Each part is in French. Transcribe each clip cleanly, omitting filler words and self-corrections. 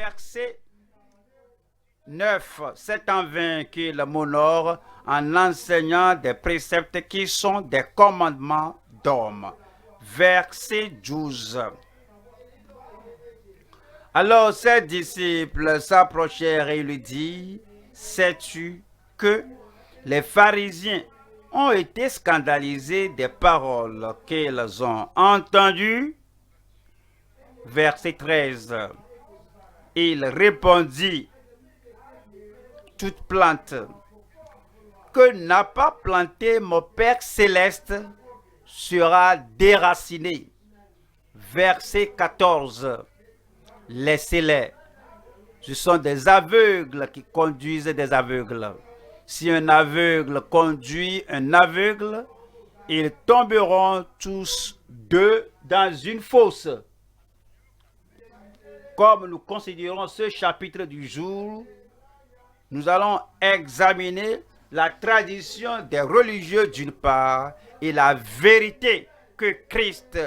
verset 9, c'est en vain qu'il m'honore en enseignant des préceptes qui sont des commandements d'homme. Verset 12. Alors ses disciples s'approchèrent et lui dirent, sais-tu que les pharisiens ont été scandalisés des paroles qu'ils ont entendues? Verset 13. Il répondit, toute plante que n'a pas planté mon Père céleste sera déracinée. Verset 14. Laissez-les. Ce sont des aveugles qui conduisent des aveugles. Si un aveugle conduit un aveugle, ils tomberont tous deux dans une fosse. Comme nous considérons ce chapitre du jour, nous allons examiner la tradition des religieux d'une part et la vérité que Christ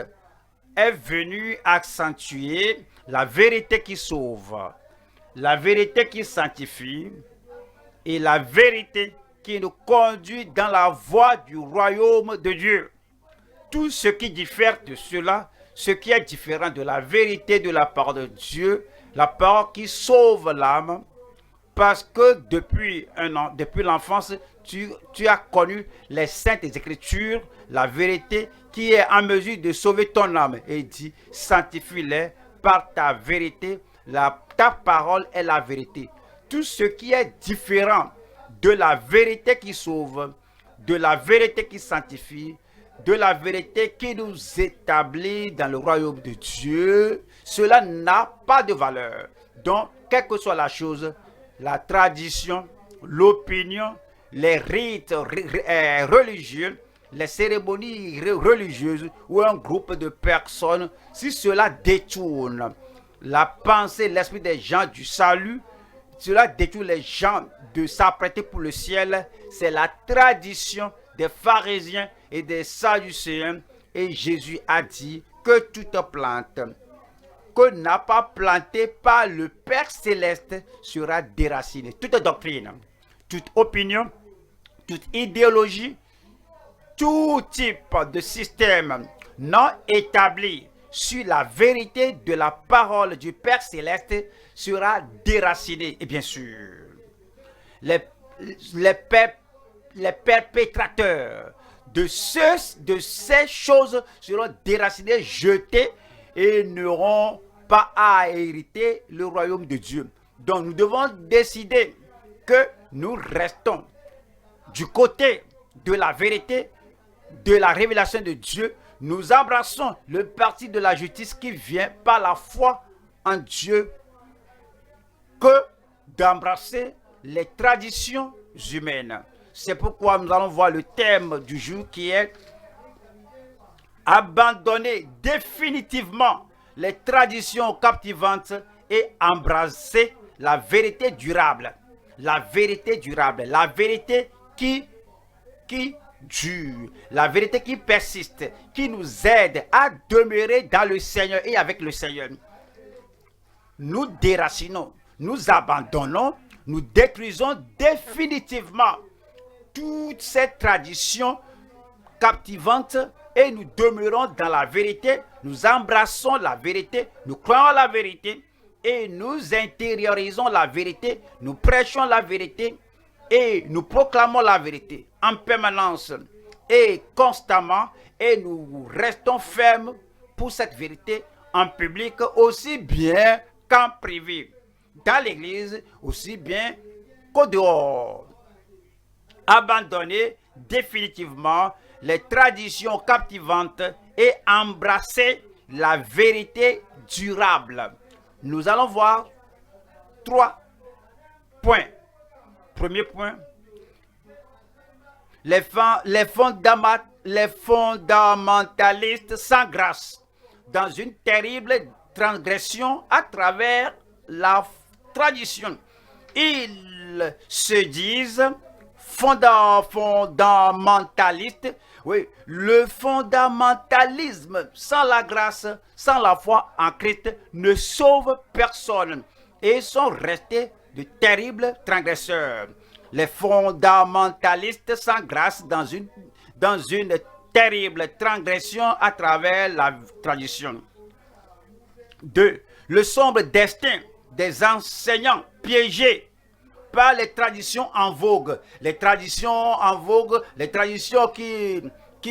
est venu accentuer, la vérité qui sauve, la vérité qui sanctifie et la vérité qui nous conduit dans la voie du royaume de Dieu. Tout ce qui diffère de cela, ce qui est différent de la vérité de la parole de Dieu, la parole qui sauve l'âme, parce que depuis l'enfance, tu as connu les saintes écritures, la vérité qui est en mesure de sauver ton âme. Et il dit, sanctifie-les par ta vérité, ta parole est la vérité. Tout ce qui est différent de la vérité qui sauve, de la vérité qui sanctifie, de la vérité qui nous établit dans le royaume de Dieu, cela n'a pas de valeur. Donc, quelle que soit la chose, la tradition, l'opinion, les rites religieux, les cérémonies religieuses ou un groupe de personnes, si cela détourne la pensée, l'esprit des gens du salut, cela détourne les gens de s'apprêter pour le ciel, c'est la tradition des pharisiens et des sadducéens. Et Jésus a dit que toute plante que n'a pas planté par le Père céleste sera déracinée. Toute doctrine, toute opinion, toute idéologie, tout type de système non établi sur la vérité de la parole du Père céleste sera déraciné. Et bien sûr, les perpétrateurs de ces choses seront déracinés, jetés et n'auront pas à hériter le royaume de Dieu. Donc nous devons décider que nous restons du côté de la vérité, de la révélation de Dieu. Nous embrassons le parti de la justice qui vient par la foi en Dieu, que d'embrasser les traditions humaines. C'est pourquoi nous allons voir le thème du jour qui est abandonner définitivement les traditions captivantes et embrasser la vérité durable. La vérité durable, la vérité qui dure, la vérité qui persiste, qui nous aide à demeurer dans le Seigneur et avec le Seigneur. Nous déracinons, nous abandonnons, nous détruisons définitivement toutes ces traditions captivantes et nous demeurons dans la vérité, nous embrassons la vérité, nous croyons la vérité et nous intériorisons la vérité, nous prêchons la vérité et nous proclamons la vérité en permanence et constamment et nous restons fermes pour cette vérité en public aussi bien qu'en privé, dans l'église aussi bien qu'au dehors. Abandonner définitivement les traditions captivantes et embrasser la vérité durable. Nous allons voir 3 points. Premier point, les fondamentalistes sans grâce dans une terrible transgression à travers la tradition. Ils se disent fondamentalistes. Oui, le fondamentalisme sans la grâce, sans la foi en Christ ne sauve personne. et sont restés de terribles transgresseurs. Les fondamentalistes sans grâce dans une terrible transgression à travers la tradition. 2. Le sombre destin des enseignants piégés par les traditions en vogue. Les traditions en vogue, les traditions qui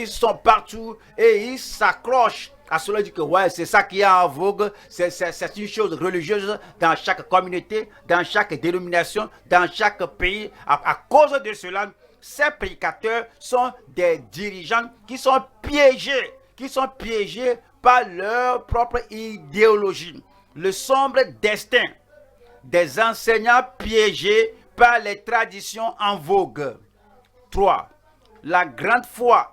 sont partout et ils s'accrochent à cela, dit que ouais, c'est ça qui est en vogue, c'est une chose religieuse dans chaque communauté, dans chaque dénomination, dans chaque pays. À cause de cela, ces prédicateurs sont des dirigeants qui sont piégés par leur propre idéologie. Le sombre destin des enseignants piégés par les traditions en vogue. 3. La grande foi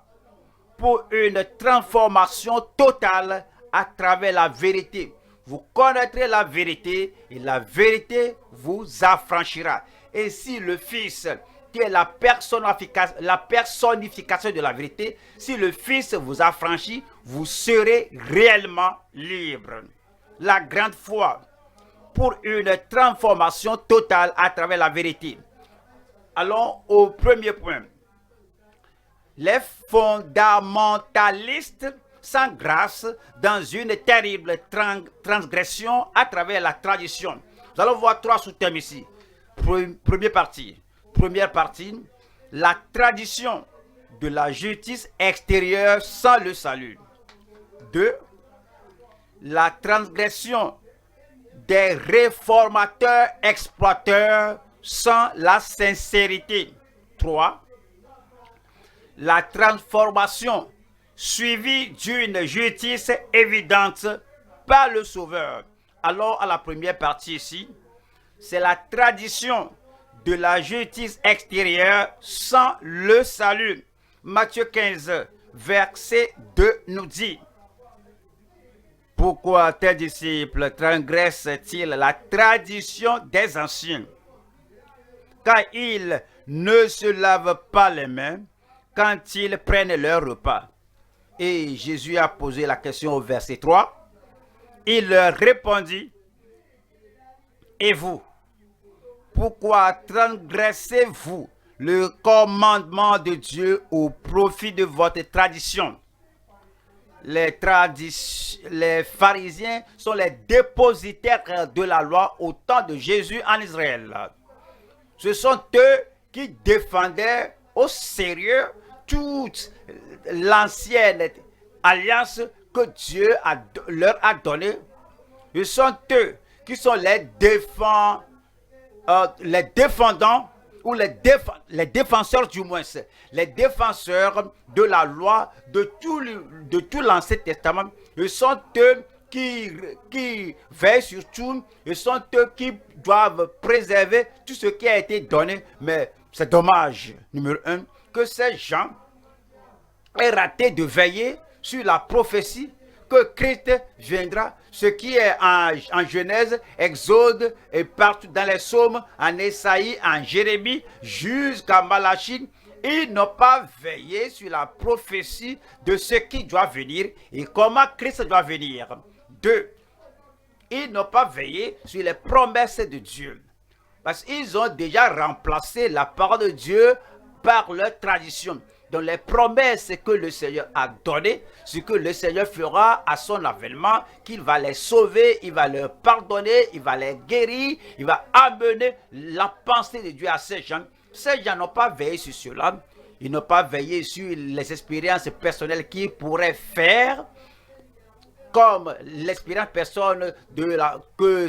pour une transformation totale à travers la vérité. Vous connaîtrez la vérité et la vérité vous affranchira. Et si le Fils, qui est la personnification de la vérité, si le Fils vous affranchit, vous serez réellement libre. La grande foi pour une transformation totale à travers la vérité. Allons au premier point. Les fondamentalistes sans grâce dans une terrible transgression à travers la tradition. Nous allons voir 3 sous-thèmes ici. Première partie, la tradition de la justice extérieure sans le salut. 2. La transgression des réformateurs exploiteurs sans la sincérité. 3. La transformation suivie d'une justice évidente par le Sauveur. Alors à la première partie ici, c'est la tradition de la justice extérieure sans le salut. Matthieu 15, verset 2 nous dit: pourquoi tes disciples transgressent-ils la tradition des anciens, car ils ne se lavent pas les mains quand ils prennent leur repas? Et Jésus a posé la question au verset 3. Il leur répondit: et vous, pourquoi transgressez-vous le commandement de Dieu au profit de votre tradition? Les pharisiens sont les dépositaires de la loi au temps de Jésus en Israël. Ce sont eux qui défendaient au sérieux toute l'ancienne alliance que Dieu leur a donnée. Ce sont eux qui sont les défendants, ou les défenseurs du moins, les défenseurs de la loi de tout l'Ancien Testament. Ce sont eux qui veillent sur tout, ce sont eux qui doivent préserver tout ce qui a été donné. Mais c'est dommage, numéro 1, que ces gens aient raté de veiller sur la prophétie que Christ viendra, ce qui est en Genèse, Exode et partout dans les psaumes, en Esaïe, en Jérémie, jusqu'à Malachie. Ils n'ont pas veillé sur la prophétie de ce qui doit venir et comment Christ doit venir. 2. Ils n'ont pas veillé sur les promesses de Dieu, parce qu'ils ont déjà remplacé la parole de Dieu par leur tradition. Dans les promesses que le Seigneur a données, ce que le Seigneur fera à son avènement, qu'il va les sauver, il va leur pardonner, il va les guérir, il va amener la pensée de Dieu à ces gens. Ces gens n'ont pas veillé sur cela. Ils n'ont pas veillé sur les expériences personnelles qu'ils pourraient faire, comme l'expérience personnelle que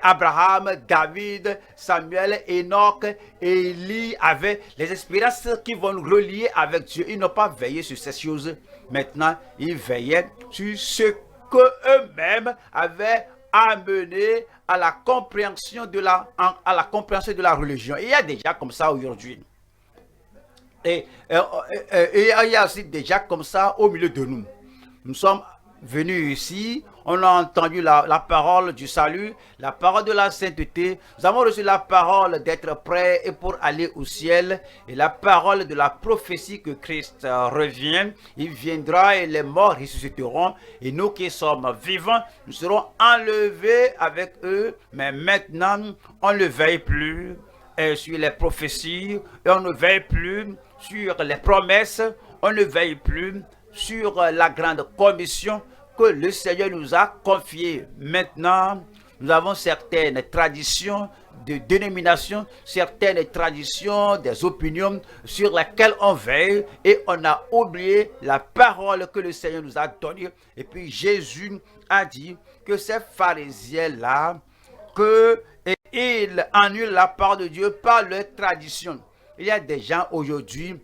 Abraham, David, Samuel, Enoch, Élie avaient, les expériences qui vont nous relier avec Dieu. Ils n'ont pas veillé sur ces choses. Maintenant, ils veillaient sur ce qu'eux-mêmes avaient amené à la compréhension de la religion. Et il y a déjà comme ça aujourd'hui. Et il y a aussi déjà comme ça au milieu de nous. Nous sommes venus ici, On a entendu la parole du salut, la parole de la sainteté. Nous avons reçu la parole d'être prêts et pour aller au ciel. Et la parole de la prophétie que Christ revient. Il viendra et les morts ressusciteront. Et nous qui sommes vivants, nous serons enlevés avec eux. Mais maintenant, on ne veille plus sur les prophéties. Et on ne veille plus sur les promesses. On ne veille plus sur la grande commission que le Seigneur nous a confiée. Maintenant, nous avons certaines traditions de dénomination, certaines traditions, des opinions sur lesquelles on veille et on a oublié la parole que le Seigneur nous a donnée. Et puis Jésus a dit que ces pharisiens-là, qu'ils annulent la parole de Dieu par leur tradition. Il y a des gens aujourd'hui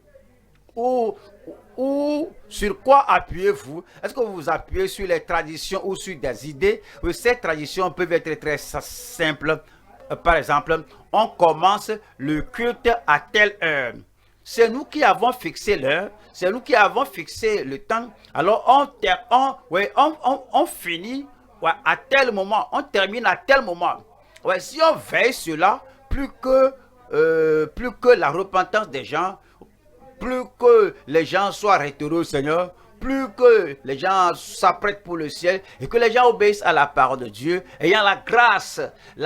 ou sur quoi appuyez-vous? Est-ce que vous vous appuyez sur les traditions ou sur des idées? Ces traditions peuvent être très simples. Par exemple, on commence le culte à telle heure. C'est nous qui avons fixé l'heure, c'est nous qui avons fixé le temps. Alors on finit à tel moment, on termine à tel moment. Si on veille cela, plus que la repentance des gens, plus que les gens soient restaurés au Seigneur, plus que les gens s'apprêtent pour le ciel et que les gens obéissent à la parole de Dieu, ayant la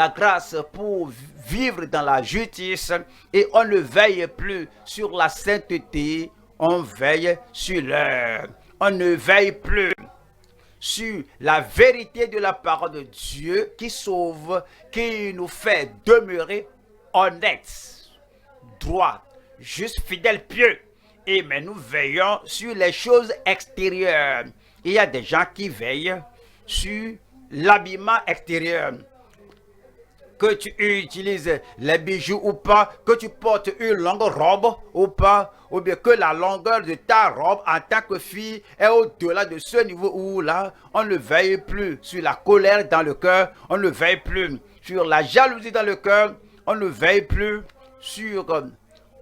grâce pour vivre dans la justice, et on ne veille plus sur la sainteté, on veille sur l'heure. On ne veille plus sur la vérité de la parole de Dieu qui sauve, qui nous fait demeurer honnêtes, droits, juste, fidèles, pieux. Mais nous veillons sur les choses extérieures. Il y a des gens qui veillent sur l'habillement extérieur. Que tu utilises les bijoux ou pas, que tu portes une longue robe ou pas, ou bien que la longueur de ta robe en tant que fille est au-delà de ce niveau où là, on ne veille plus sur la colère dans le cœur, on ne veille plus sur la jalousie dans le cœur, on ne veille plus sur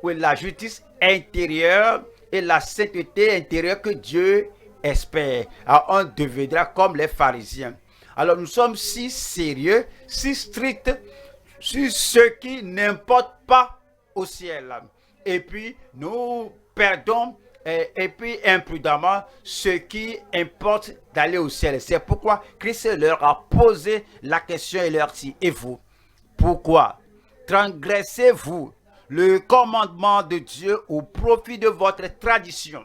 la justice intérieure et la sainteté intérieure que Dieu espère. Alors on deviendra comme les pharisiens. Alors nous sommes si sérieux, si stricts sur ce qui n'importe pas au ciel. Et puis nous perdons et puis imprudemment ce qui importe d'aller au ciel. C'est pourquoi Christ leur a posé la question et leur dit: et vous, pourquoi transgressez-vous le commandement de Dieu au profit de votre tradition?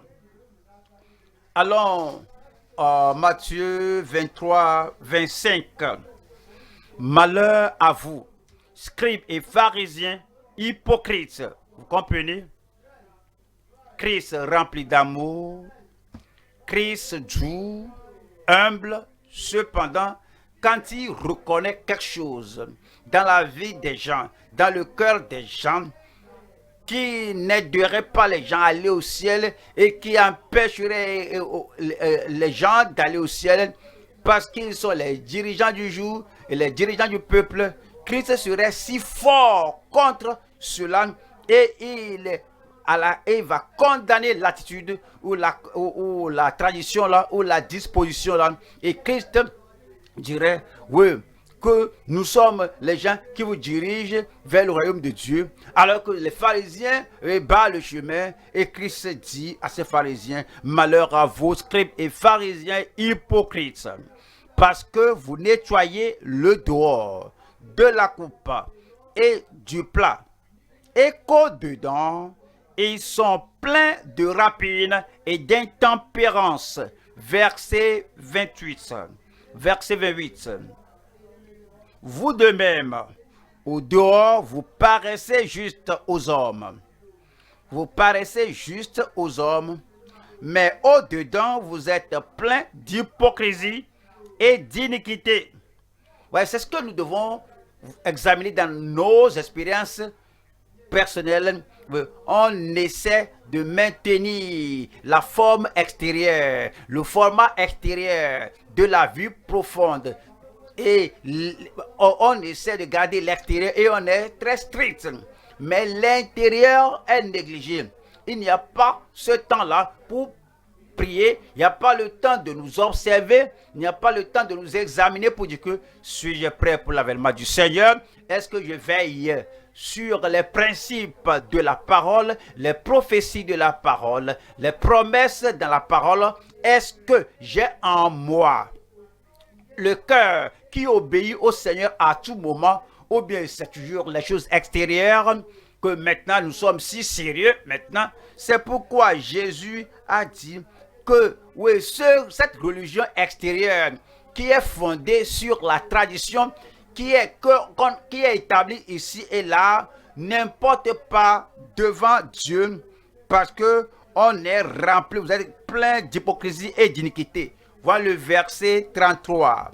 Allons Matthieu 23, 25. Malheur à vous, scribes et pharisiens, hypocrites. Vous comprenez? Christ rempli d'amour, Christ doux, humble, cependant, quand il reconnaît quelque chose dans la vie des gens, dans le cœur des gens, qui n'aiderait pas les gens à aller au ciel et qui empêcherait les gens d'aller au ciel parce qu'ils sont les dirigeants du jour et les dirigeants du peuple, Christ serait si fort contre cela et il va condamner l'attitude ou la tradition là, ou la disposition là, et Christ dirait: oui, que nous sommes les gens qui vous dirigent vers le royaume de Dieu, alors que les pharisiens barrent le chemin. Et Christ dit à ces pharisiens: malheur à vous, scribes et pharisiens hypocrites, parce que vous nettoyez le dehors de la coupe et du plat, et qu'au-dedans, ils sont pleins de rapine et d'intempérance. Verset 28. Verset 28. Vous de même, au dehors, vous paraissez juste aux hommes. Vous paraissez juste aux hommes, mais au dedans, vous êtes plein d'hypocrisie et d'iniquité. Ouais, c'est ce que nous devons examiner dans nos expériences personnelles. On essaie de maintenir la forme extérieure, le format extérieur de la vie profonde. Et on essaie de garder l'extérieur et on est très strict. Mais l'intérieur est négligé. Il n'y a pas ce temps-là pour prier, il n'y a pas le temps de nous observer, il n'y a pas le temps de nous examiner pour dire que suis-je prêt pour l'avènement du Seigneur? Est-ce que je veille sur les principes de la parole, les prophéties de la parole, les promesses dans la parole? Est-ce que j'ai en moi le cœur qui obéit au Seigneur à tout moment, ou bien c'est toujours les choses extérieures que maintenant nous sommes si sérieux maintenant? C'est pourquoi Jésus a dit que oui, cette religion extérieure qui est fondée sur la tradition, qui est établie ici et là, n'importe pas devant Dieu, parce que on est rempli, vous êtes plein d'hypocrisie et d'iniquité. Voilà le verset 33.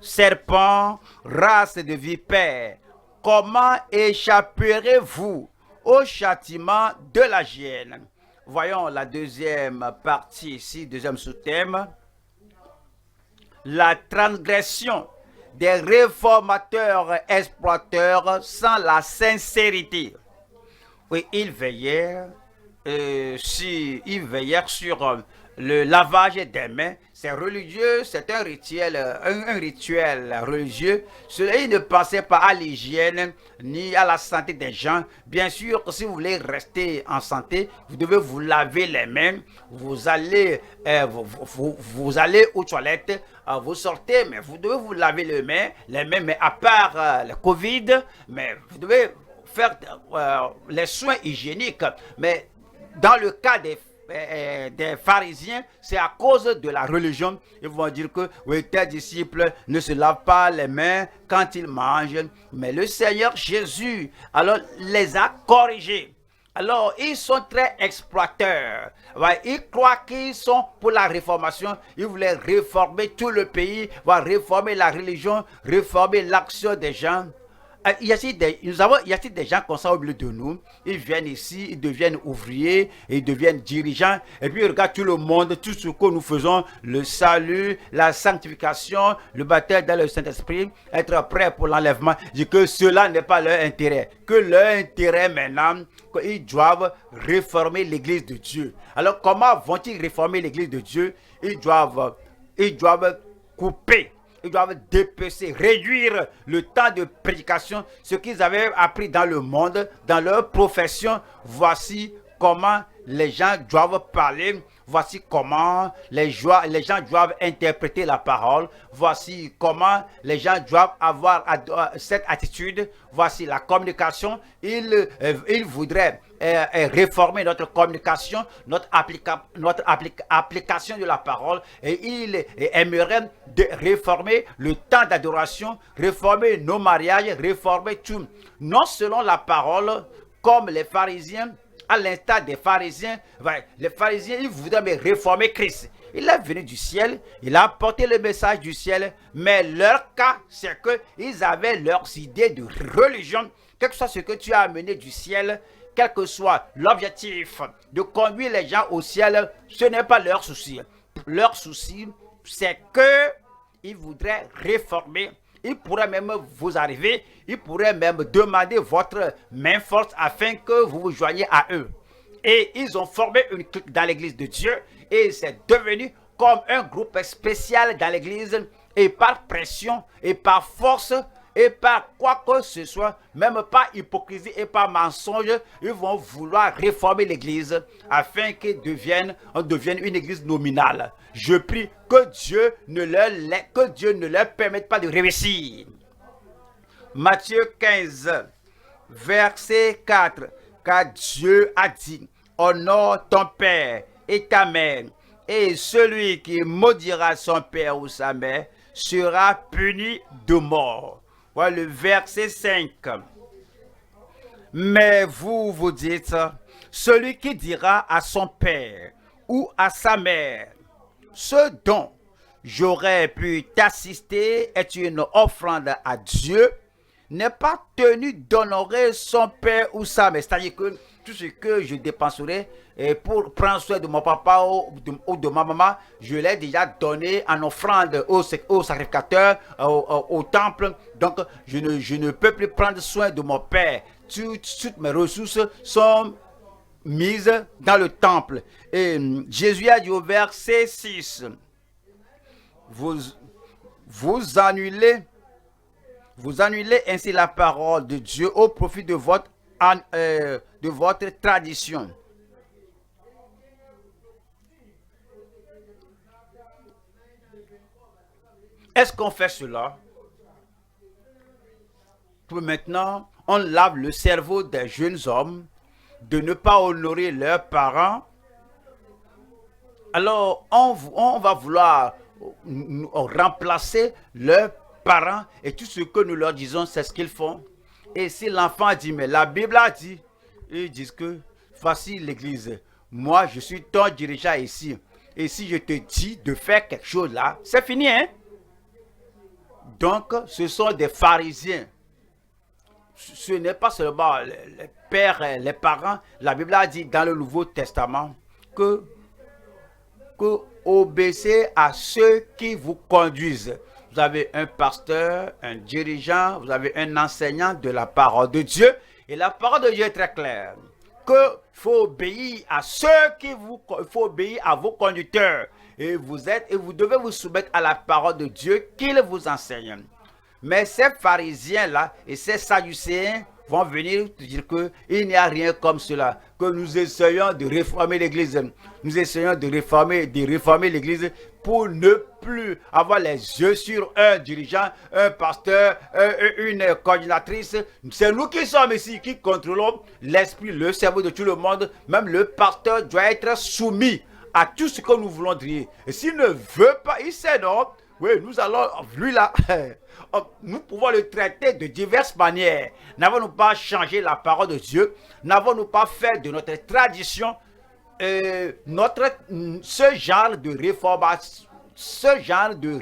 Serpent, race de vipères, comment échapperez-vous au châtiment de la hyène? Voyons la deuxième partie ici, deuxième sous-thème. La transgression des réformateurs exploiteurs sans la sincérité. Oui, ils veillèrent sur le lavage des mains. C'est religieux, c'est un rituel religieux. Ils ne pensaient pas à l'hygiène ni à la santé des gens. Bien sûr, si vous voulez rester en santé, vous devez vous laver les mains. Vous allez aux toilettes, vous sortez, mais vous devez vous laver les mains, mais à part le Covid, mais vous devez faire les soins hygiéniques. Mais dans le cas des pharisiens, c'est à cause de la religion. Ils vont dire que oui, tes disciples ne se lavent pas les mains quand ils mangent. Mais le Seigneur Jésus, alors, les a corrigés. Alors, ils sont très exploiteurs. Ouais, ils croient qu'ils sont pour la réformation. Ils voulaient réformer tout le pays, réformer la religion, réformer l'action des gens. Il y a-t-il des gens comme ça au milieu de nous? Ils viennent ici, ils deviennent ouvriers, ils deviennent dirigeants, et puis ils regardent tout le monde, tout ce que nous faisons, le salut, la sanctification, le baptême dans le Saint-Esprit, être prêt pour l'enlèvement. Je dis que cela n'est pas leur intérêt. Que leur intérêt maintenant, qu'ils doivent réformer l'église de Dieu. Alors comment vont-ils réformer l'église de Dieu? Ils doivent couper. Ils doivent dépecer, réduire le temps de prédication, ce qu'ils avaient appris dans le monde, dans leur profession. Voici comment les gens doivent parler. Voici comment les gens doivent interpréter la parole. Voici comment les gens doivent avoir cette attitude. Voici la communication. Ils voudraient réformer notre communication, notre application de la parole. Et ils aimeraient réformer le temps d'adoration, réformer nos mariages, réformer tout. Non selon la parole, comme les pharisiens. À l'instar des pharisiens, les pharisiens, ils voudraient réformer Christ. Il est venu du ciel, il a apporté le message du ciel, mais leur cas, c'est qu'ils avaient leurs idées de religion. Quel que soit ce que tu as amené du ciel, quel que soit l'objectif de conduire les gens au ciel, ce n'est pas leur souci. Leur souci, c'est qu'ils voudraient réformer. Il pourrait même vous arriver, il pourrait même demander votre main forte afin que vous vous joigniez à eux. Et ils ont formé une clique dans l'église de Dieu et c'est devenu comme un groupe spécial dans l'église, et par pression et par force et par quoi que ce soit, même pas hypocrisie et pas mensonge, ils vont vouloir réformer l'église afin qu'on devienne une église nominale. Je prie que Dieu ne leur permette pas de réussir. Matthieu 15, verset 4. Car Dieu a dit, honore ton père et ta mère, et celui qui maudira son père ou sa mère sera puni de mort. Voilà le verset 5. Mais vous dites, celui qui dira à son père ou à sa mère, ce dont j'aurais pu t'assister est une offrande à Dieu, n'est pas tenu d'honorer son père ou sa mère. C'est-à-dire que tout ce que je dépenserai pour prendre soin de mon papa ou de ma maman, je l'ai déjà donné en offrande au sacrificateur, au temple. Donc, je ne peux plus prendre soin de mon père. Toutes mes ressources sont mise dans le temple. Et Jésus a dit au verset 6, vous annulez ainsi la parole de Dieu au profit de votre tradition. Est-ce qu'on fait cela? Pour maintenant, on lave le cerveau des jeunes hommes de ne pas honorer leurs parents. Alors, on va vouloir remplacer leurs parents et tout ce que nous leur disons, c'est ce qu'ils font. Et si l'enfant dit, mais la Bible a dit, ils disent que voici l'église. Moi, je suis ton dirigeant ici. Et si je te dis de faire quelque chose là, c'est fini, hein? Donc, ce sont des pharisiens. Ce n'est pas seulement les pères, les parents. La Bible a dit dans le Nouveau Testament que obéissez à ceux qui vous conduisent. Vous avez un pasteur, un dirigeant, vous avez un enseignant de la parole de Dieu. Et la parole de Dieu est très claire. Qu'il faut obéir à ceux il faut obéir à vos conducteurs. Et vous devez vous soumettre à la parole de Dieu qu'il vous enseigne. Mais ces pharisiens-là et ces sadducéens vont venir te dire qu'il n'y a rien comme cela, que nous essayons de réformer l'Église. Nous essayons de réformer l'Église pour ne plus avoir les yeux sur un dirigeant, un pasteur, une coordinatrice. C'est nous qui sommes ici, qui contrôlons l'esprit, le cerveau de tout le monde. Même le pasteur doit être soumis à tout ce que nous voulons dire. Et s'il ne veut pas, il sait non. Oui, nous allons, lui là, nous pouvons le traiter de diverses manières. N'avons-nous pas changé la parole de Dieu? N'avons-nous pas fait de notre tradition ce genre de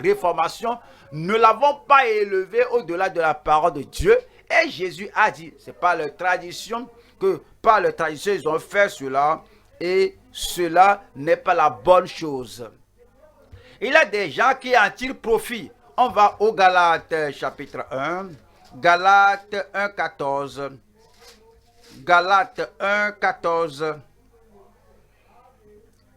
réformation, ne l'avons pas élevé au-delà de la parole de Dieu. Et Jésus a dit, c'est par leur tradition ils ont fait cela, et cela n'est pas la bonne chose. Il y a des gens qui en tirent profit. On va au Galates chapitre 1. Galates 1, 14. Galates 1, 14.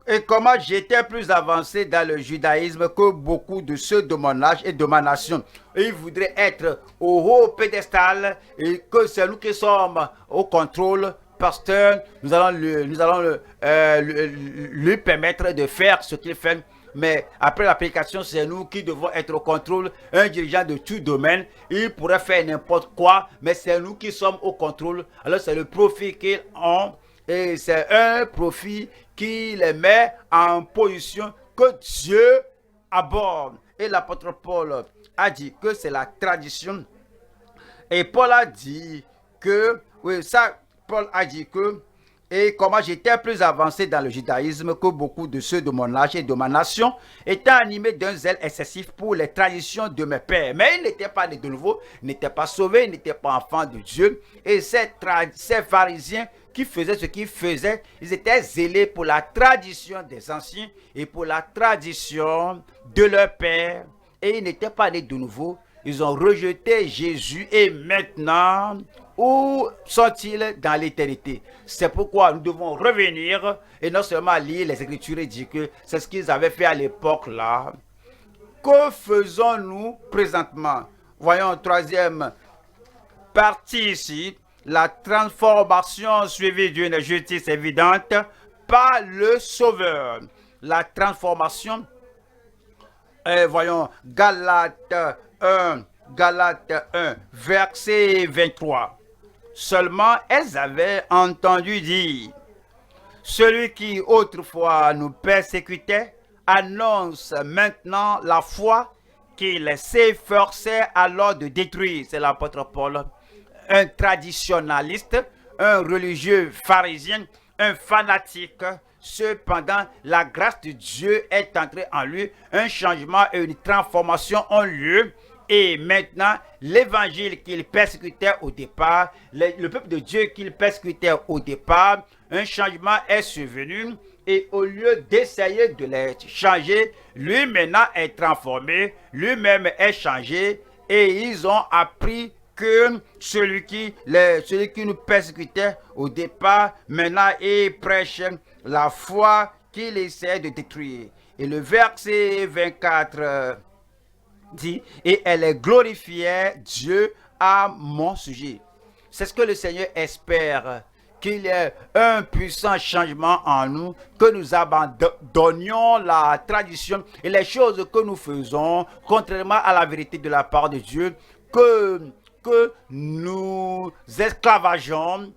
Et comment j'étais plus avancé dans le judaïsme que beaucoup de ceux de mon âge et de ma nation. Et ils voudraient être au haut pédestal et que c'est nous qui sommes au contrôle. Pasteur, nous allons lui permettre de faire ce qu'il fait. Mais après l'application, c'est nous qui devons être au contrôle. Un dirigeant de tout domaine, il pourrait faire n'importe quoi, mais c'est nous qui sommes au contrôle. Alors c'est le profit qu'ils ont. Et c'est un profit qui les met en position que Dieu aborde. Et l'apôtre Paul a dit que c'est la tradition. Et Paul a dit que, Paul a dit que, et comment j'étais plus avancé dans le judaïsme que beaucoup de ceux de mon âge et de ma nation, étant animé d'un zèle excessif pour les traditions de mes pères. Mais ils n'étaient pas nés de nouveau, n'étaient pas sauvés, n'étaient pas enfants de Dieu. Et ces pharisiens qui faisaient ce qu'ils faisaient, ils étaient zélés pour la tradition des anciens et pour la tradition de leur père. Et ils n'étaient pas nés de nouveau. Ils ont rejeté Jésus et maintenant, où sont-ils dans l'éternité? C'est pourquoi nous devons revenir et non seulement lire les Écritures et dire que c'est ce qu'ils avaient fait à l'époque là. Que faisons-nous présentement? Voyons, troisième partie ici, la transformation suivie d'une justice évidente par le Sauveur. La transformation, voyons, Galates 1, verset 23. Seulement, elles avaient entendu dire, celui qui autrefois nous persécutait annonce maintenant la foi qu'il s'efforçait alors de détruire. C'est l'apôtre Paul, un traditionnaliste, un religieux pharisien, un fanatique. Cependant, la grâce de Dieu est entrée en lui, un changement et une transformation ont lieu. Et maintenant, l'évangile qu'il persécutait au départ, le peuple de Dieu qu'il persécutait au départ, un changement est survenu. Et au lieu d'essayer de les changer, lui maintenant est transformé, lui-même est changé. Et ils ont appris que celui qui nous persécutait au départ, maintenant, il prêche la foi qu'il essaie de détruire. Et le verset 24 dit, et elle glorifiait Dieu à mon sujet. C'est ce que le Seigneur espère, qu'il y ait un puissant changement en nous, que nous abandonnions la tradition et les choses que nous faisons, contrairement à la vérité de la part de Dieu, que nous esclavageons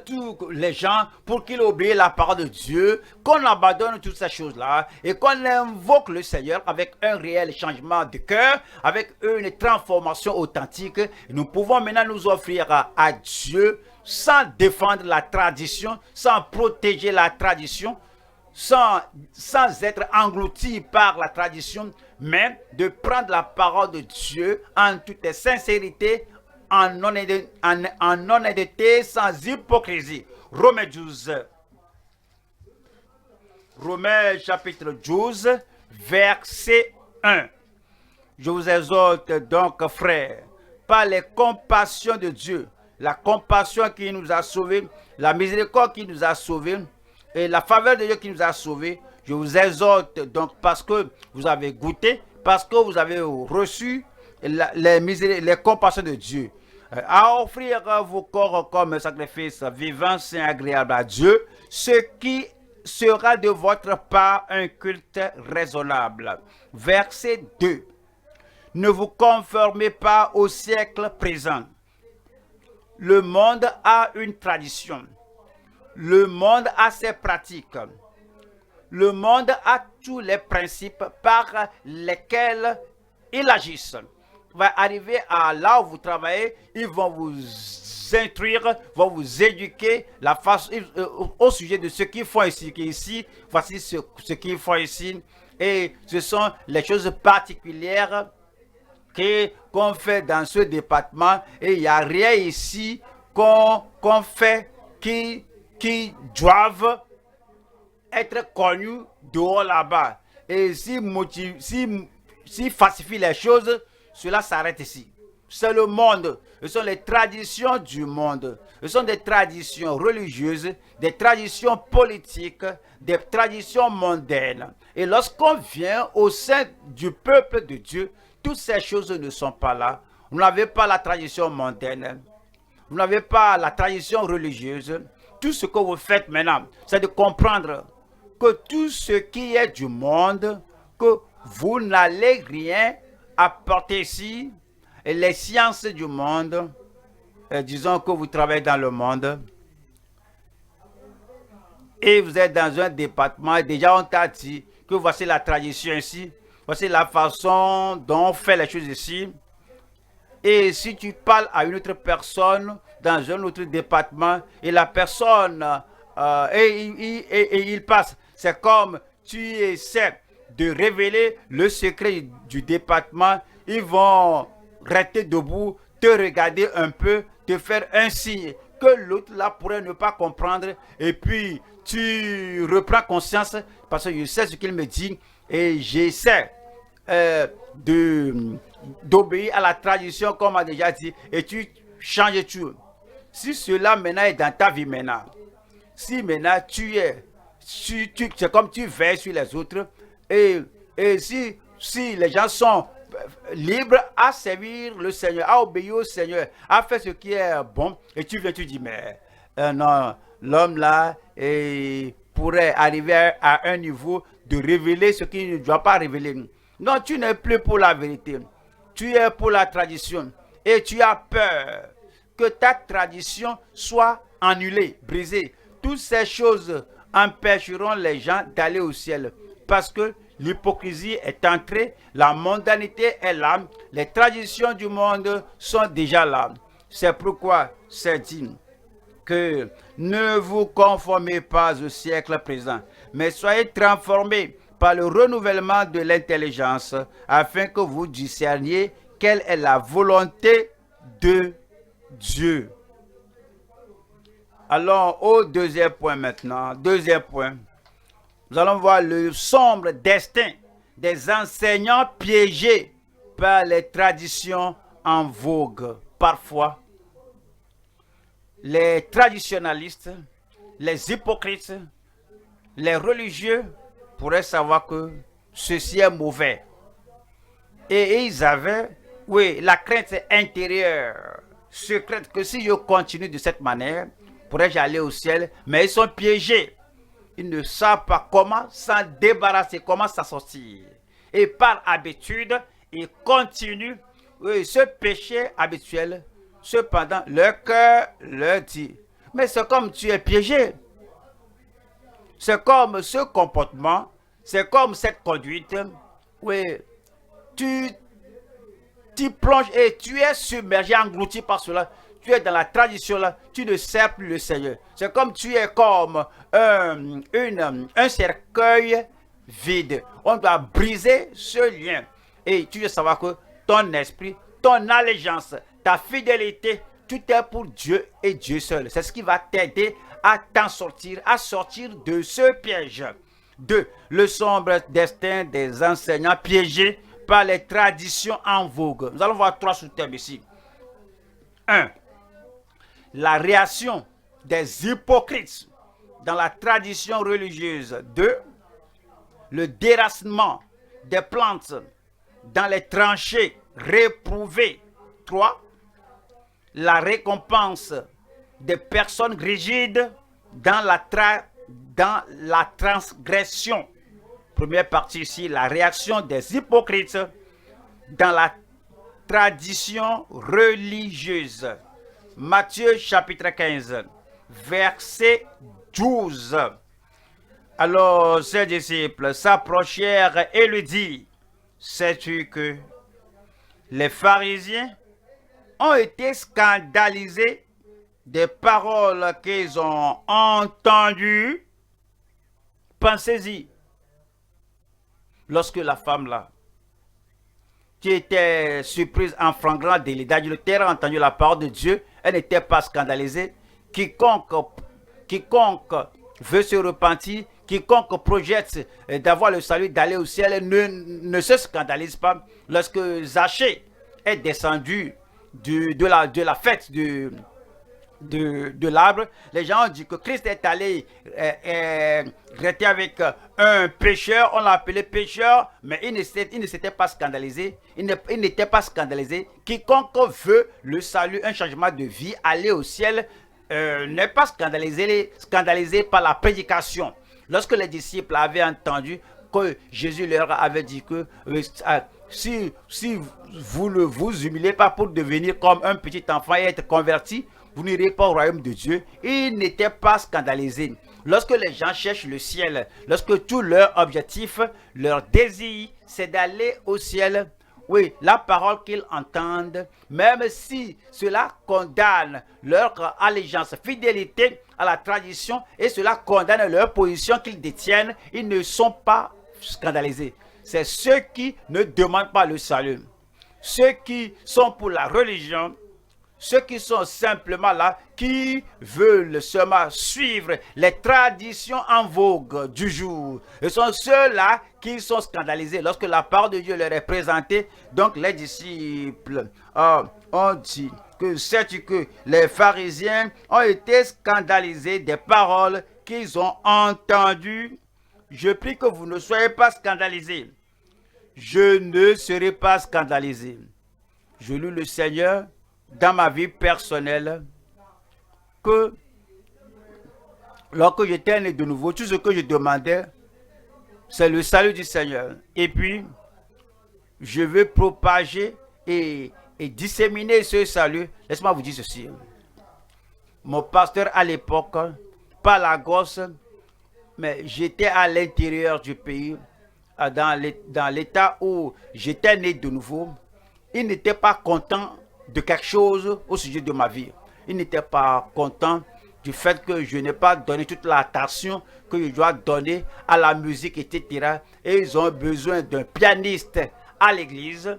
tous les gens pour qu'ils oublient la parole de Dieu, qu'on abandonne toutes ces choses-là et qu'on invoque le Seigneur avec un réel changement de cœur, avec une transformation authentique. Nous pouvons maintenant nous offrir à Dieu sans défendre la tradition, sans protéger la tradition, sans être englouti par la tradition, mais de prendre la parole de Dieu en toute sincérité, en honnêteté, sans hypocrisie. Romains 12. Romains chapitre 12, verset 1. Je vous exhorte donc, frères, par les compassions de Dieu, la compassion qui nous a sauvés, la miséricorde qui nous a sauvés, et la faveur de Dieu qui nous a sauvés, je vous exhorte donc parce que vous avez goûté, parce que vous avez reçu les compassions de Dieu, à offrir vos corps comme sacrifice vivant, saint, agréable à Dieu, ce qui sera de votre part un culte raisonnable. Verset 2. Ne vous conformez pas au siècle présent. Le monde a une tradition. Le monde a ses pratiques. Le monde a tous les principes par lesquels il agisse. Va arriver à là où vous travaillez, ils vont vous instruire, vont vous éduquer au sujet de ce qu'ils font ici. Ici, voici ce qu'ils font ici. Et ce sont les choses particulières qu'on fait dans ce département. Et il n'y a rien ici qu'on fait qui doivent être connus dehors là-bas. Et si falsifie les choses, cela s'arrête ici. C'est le monde. Ce sont les traditions du monde. Ce sont des traditions religieuses, des traditions politiques, des traditions mondaines. Et lorsqu'on vient au sein du peuple de Dieu, toutes ces choses ne sont pas là. Vous n'avez pas la tradition mondaine. Vous n'avez pas la tradition religieuse. Tout ce que vous faites maintenant, c'est de comprendre que tout ce qui est du monde, que vous n'allez rien apporter ici, et les sciences du monde, disons que vous travaillez dans le monde, et vous êtes dans un département, et déjà on t'a dit que voici la tradition ici, voici la façon dont on fait les choses ici, et si tu parles à une autre personne dans un autre département, et la personne, il passe, c'est comme tu essaies de révéler le secret du département, ils vont rester debout, te regarder un peu, te faire un signe que l'autre là pourrait ne pas comprendre, et puis tu reprends conscience parce que je sais ce qu'il me dit et j'essaie d'obéir à la tradition comme on a déjà dit, et tu changes tout. Si cela maintenant est dans ta vie maintenant, si maintenant c'est comme tu veilles sur les autres, et si les gens sont libres à servir le Seigneur, à obéir au Seigneur, à faire ce qui est bon, et tu viens, tu dis, mais non, l'homme là pourrait arriver à un niveau de révéler ce qu'il ne doit pas révéler. Non, tu n'es plus pour la vérité, tu es pour la tradition, et tu as peur que ta tradition soit annulée, brisée. Toutes ces choses empêcheront les gens d'aller au ciel, parce que l'hypocrisie est entrée, la mondanité est là, les traditions du monde sont déjà là. C'est pourquoi c'est dit que ne vous conformez pas au siècle présent, mais soyez transformés par le renouvellement de l'intelligence, afin que vous discerniez quelle est la volonté de Dieu. Allons au deuxième point maintenant. Deuxième point. Nous allons voir le sombre destin des enseignants piégés par les traditions en vogue parfois, les traditionalistes, les hypocrites, les religieux pourraient savoir que ceci est mauvais. Et ils avaient, oui, la crainte intérieure, secrète, que si je continue de cette manière, pourrais-je aller au ciel? Mais ils sont piégés. Ils ne savent pas comment s'en débarrasser, comment s'en sortir. Et par habitude, ils continuent, oui, ce péché habituel. Cependant, leur cœur leur dit, mais c'est comme tu es piégé. C'est comme ce comportement, c'est comme cette conduite. Oui, tu plonges et tu es submergé, englouti par cela. Tu es dans la tradition là, tu ne sers plus le Seigneur. C'est comme tu es comme un cercueil vide. On doit briser ce lien. Et tu dois savoir que ton esprit, ton allégeance, ta fidélité, tout est pour Dieu et Dieu seul. C'est ce qui va t'aider à t'en sortir, à sortir de ce piège. 2. Le sombre destin des enseignants piégés par les traditions en vogue. Nous allons voir 3 sous-thèmes ici. 1. La réaction des hypocrites dans la tradition religieuse. 2. Le déracinement des plantes dans les tranchées réprouvées. 3. La récompense des personnes rigides dans la transgression. Première partie ici, la réaction des hypocrites dans la tradition religieuse. Matthieu chapitre 15, verset 12. Alors ses disciples s'approchèrent et lui dirent, sais-tu que les pharisiens ont été scandalisés des paroles qu'ils ont entendues? Pensez-y. Lorsque la femme là, qui était surprise en flagrant délit d'adultère, a entendu la parole de Dieu, elle n'était pas scandalisée. Quiconque veut se repentir, quiconque projette d'avoir le salut, d'aller au ciel, ne se scandalise pas. Lorsque Zachée est descendu de la fête de l'arbre, les gens ont dit que Christ est allé traiter avec un pécheur, on l'a appelé pécheur, mais il ne s'était pas scandalisé. Il n'était pas scandalisé. Quiconque veut le salut, un changement de vie, aller au ciel, n'est pas scandalisé par la prédication. Lorsque les disciples avaient entendu que Jésus leur avait dit que si vous ne vous humiliez pas pour devenir comme un petit enfant et être converti, vous n'irez pas au royaume de Dieu. Ils n'étaient pas scandalisés. Lorsque les gens cherchent le ciel, lorsque tout leur objectif, leur désir, c'est d'aller au ciel, oui, la parole qu'ils entendent, même si cela condamne leur allégeance, fidélité à la tradition, et cela condamne leur position qu'ils détiennent, ils ne sont pas scandalisés. C'est ceux qui ne demandent pas le salut. Ceux qui sont pour la religion, ceux qui sont simplement là, qui veulent seulement suivre les traditions en vogue du jour. Ce sont ceux-là qui sont scandalisés lorsque la parole de Dieu leur est présentée. Donc les disciples ont dit que sais-tu que les pharisiens ont été scandalisés des paroles qu'ils ont entendues. Je prie que vous ne soyez pas scandalisés. Je ne serai pas scandalisé. Je loue le Seigneur dans ma vie personnelle que lorsque j'étais né de nouveau, tout ce que je demandais, c'est le salut du Seigneur. Et puis, je veux propager et disséminer ce salut. Laisse-moi vous dire ceci. Mon pasteur à l'époque, pas Lagos, mais j'étais à l'intérieur du pays, dans l'état où j'étais né de nouveau. Il n'était pas content de quelque chose au sujet de ma vie. Il n'était pas content du fait que je n'ai pas donné toute l'attention que je dois donner à la musique, etc. Et ils ont besoin d'un pianiste à l'église.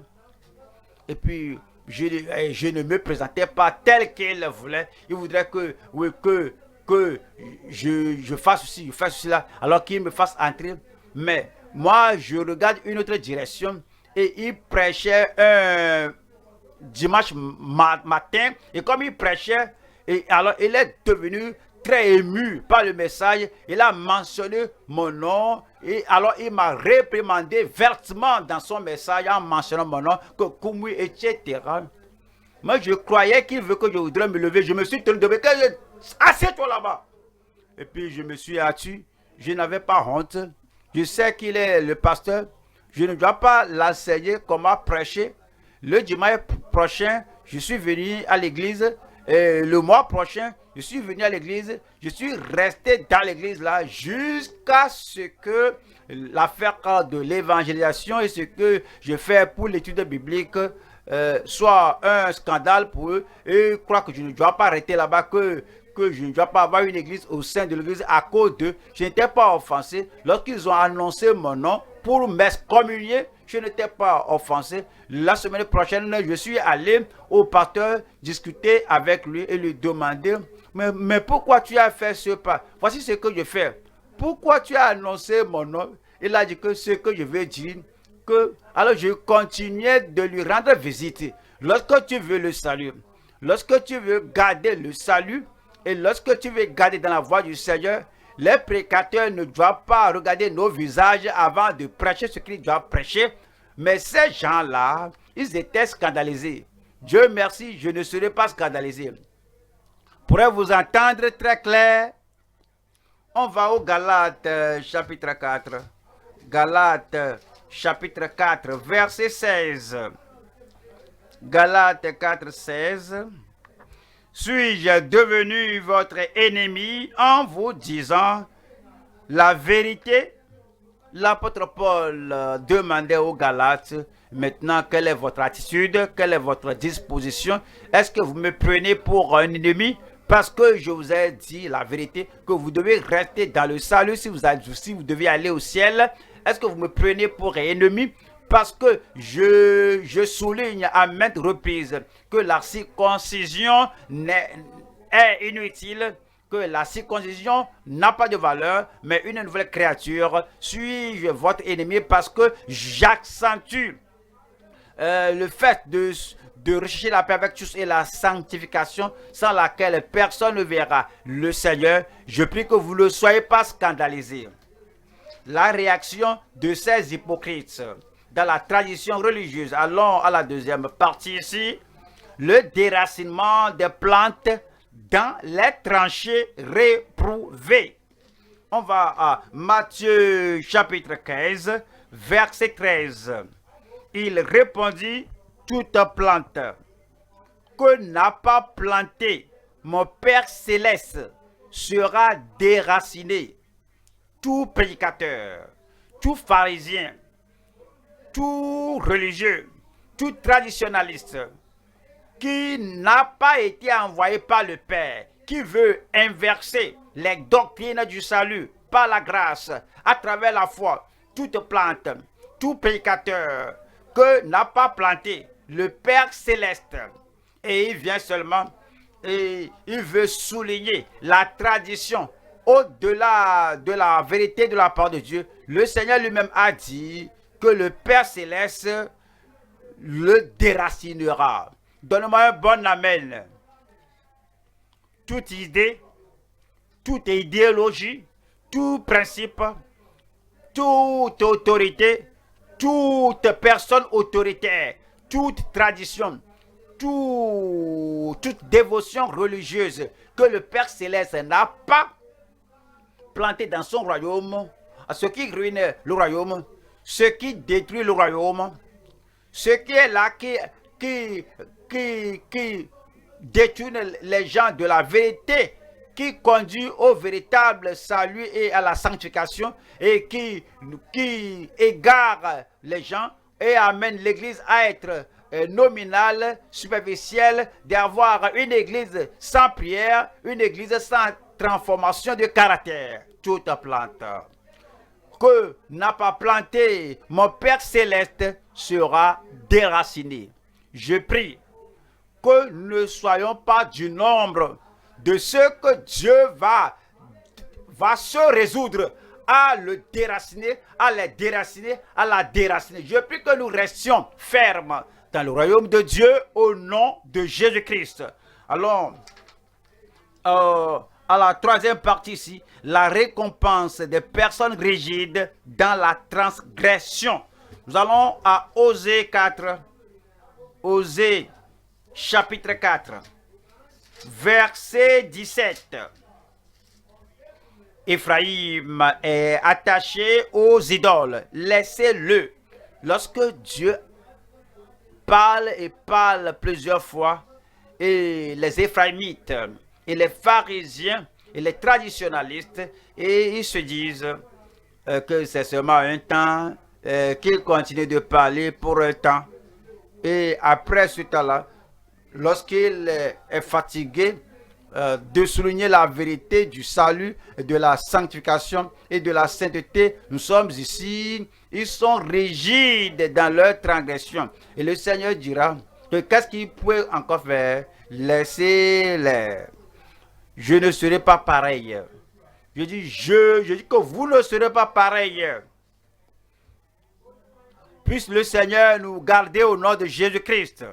Et puis, je ne me présentais pas tel qu'il voulait. Il voudrait que je fasse ceci, je fasse cela, alors qu'il me fasse entrer. Mais moi, je regarde une autre direction et il prêchait dimanche matin, et comme il prêchait, et alors il est devenu très ému par le message. Il a mentionné mon nom, et alors il m'a réprimandé vertement dans son message en mentionnant mon nom, que Koumou, etc. Moi, je croyais qu'il veut que je voudrais me lever. Je me suis tenu debout. Assieds-toi là-bas. Et puis, je me suis assis. Je n'avais pas honte. Je sais qu'il est le pasteur. Je ne dois pas l'enseigner comment prêcher. Le dimanche prochain, je suis venu à l'église. Et le mois prochain, je suis venu à l'église. Je suis resté dans l'église là jusqu'à ce que l'affaire de l'évangélisation et ce que je fais pour l'étude biblique soit un scandale pour eux. Et je crois que je ne dois pas arrêter là-bas, que je ne dois pas avoir une église au sein de l'église à cause d'eux. Je n'étais pas offensé. Lorsqu'ils ont annoncé mon nom pour m'excommunier, je n'étais pas offensé. La semaine prochaine, je suis allé au pasteur discuter avec lui et lui demander, mais pourquoi tu as fait ce pas? Voici ce que je fais. Pourquoi tu as annoncé mon nom? Il a dit que ce que je veux dire, alors je continuais de lui rendre visite. Lorsque tu veux le salut, lorsque tu veux garder le salut, et lorsque tu veux garder dans la voie du Seigneur, les prédicateurs ne doivent pas regarder nos visages avant de prêcher ce qu'ils doivent prêcher. Mais ces gens-là, ils étaient scandalisés. Dieu merci, je ne serai pas scandalisé. Pourrais vous entendre très clair? On va au Galates chapitre 4. Galates chapitre 4, verset 16. Galates 4, 16. Suis-je devenu votre ennemi en vous disant la vérité? L'apôtre Paul demandait aux Galates, maintenant, quelle est votre attitude? Quelle est votre disposition? Est-ce que vous me prenez pour un ennemi? Parce que je vous ai dit la vérité, que vous devez rester dans le salut si vous devez aller au ciel. Est-ce que vous me prenez pour un ennemi? Parce que je souligne à maintes reprises que la circoncision est inutile, que la circoncision n'a pas de valeur, mais une nouvelle créature. Suis-je votre ennemi parce que j'accentue le fait de rechercher la paix avec tous et la sanctification sans laquelle personne ne verra le Seigneur? Je prie que vous ne soyez pas scandalisés. La réaction de ces hypocrites dans la tradition religieuse. Allons à la deuxième partie ici. Le déracinement des plantes dans les tranchées réprouvées. On va à Matthieu chapitre 15, verset 13. Il répondit, toute plante que n'a pas plantée mon Père céleste sera déracinée. Tout prédicateur, tout pharisien, tout religieux, tout traditionnaliste qui n'a pas été envoyé par le Père, qui veut inverser les doctrines du salut par la grâce, à travers la foi, toute plante, tout prédicateur que n'a pas planté le Père céleste, et il vient seulement et il veut souligner la tradition au-delà de la vérité de la part de Dieu. Le Seigneur lui-même a dit que le Père céleste le déracinera. Donne-moi un bon amen. Toute idée, toute idéologie, tout principe, toute autorité, toute personne autoritaire, toute tradition, toute dévotion religieuse que le Père céleste n'a pas planté dans son royaume, à ce qui ruine le royaume, ce qui détruit le royaume, ce qui est là qui détourne les gens de la vérité, qui conduit au véritable salut et à la sanctification, et qui égare les gens et amène l'église à être nominale, superficielle, d'avoir une église sans prière, une église sans transformation de caractère. Toute plante que n'a pas planté mon Père céleste sera déracinée. Je prie que nous ne soyons pas du nombre de ceux que Dieu va se résoudre à le déraciner, à les déraciner, à la déraciner. Je prie que nous restions fermes dans le royaume de Dieu au nom de Jésus-Christ. Allons à la troisième partie ici, la récompense des personnes rigides dans la transgression. Nous allons à Osée 4, Osée chapitre 4, verset 17. Éphraïm est attaché aux idoles. Laissez-le. Lorsque Dieu parle et parle plusieurs fois, et les Éphraïmites et les pharisiens et les traditionalistes, et ils se disent que c'est seulement un temps, qu'ils continuent de parler pour un temps. Et après ce temps-là, lorsqu'il est fatigué de souligner la vérité du salut, de la sanctification et de la sainteté, nous sommes ici, ils sont rigides dans leur transgression. Et le Seigneur dira que qu'est-ce qu'il peut encore faire? Laissez-les. Je ne serai pas pareil. Je dis que vous ne serez pas pareil. Puisse le Seigneur nous garder au nom de Jésus-Christ.